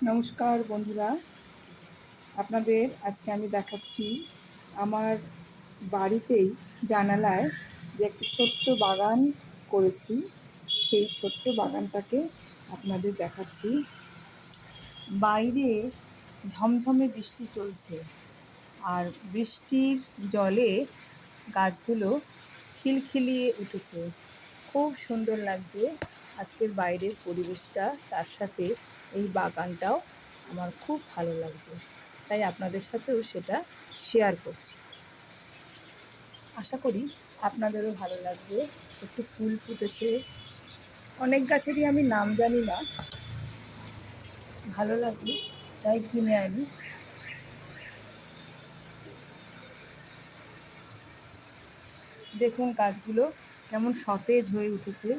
নমস্কার বন্ধুরা, আপনাদের আজকে আমি দেখাচ্ছি আমার বাড়িতেই জানালায় যে একটি ছোট্ট বাগান করেছি। সেই ছোট্ট বাগানটাকে আপনাদের দেখাচ্ছি। বাইরে ঝমঝমে বৃষ্টি চলছে, আর বৃষ্টির জলে গাছগুলো খিলখিলিয়ে উঠেছে। খুব সুন্দর লাগছে আজকের বাইরের পরিবেশটা, তার সাথে এই বাগানটাও আমার খুব ভালো লাগছে, তাই আপনাদের সাথেও সেটা শেয়ার করছি। আশা করি আপনাদেরও ভালো লাগবে। একটু ফুল ফুটেছে, অনেক গাছেরই আমি নাম জানি না, ভালো লাগলো তাই কিনে আনি। দেখুন গাছগুলো কেমন সতেজ হয়ে উঠেছে।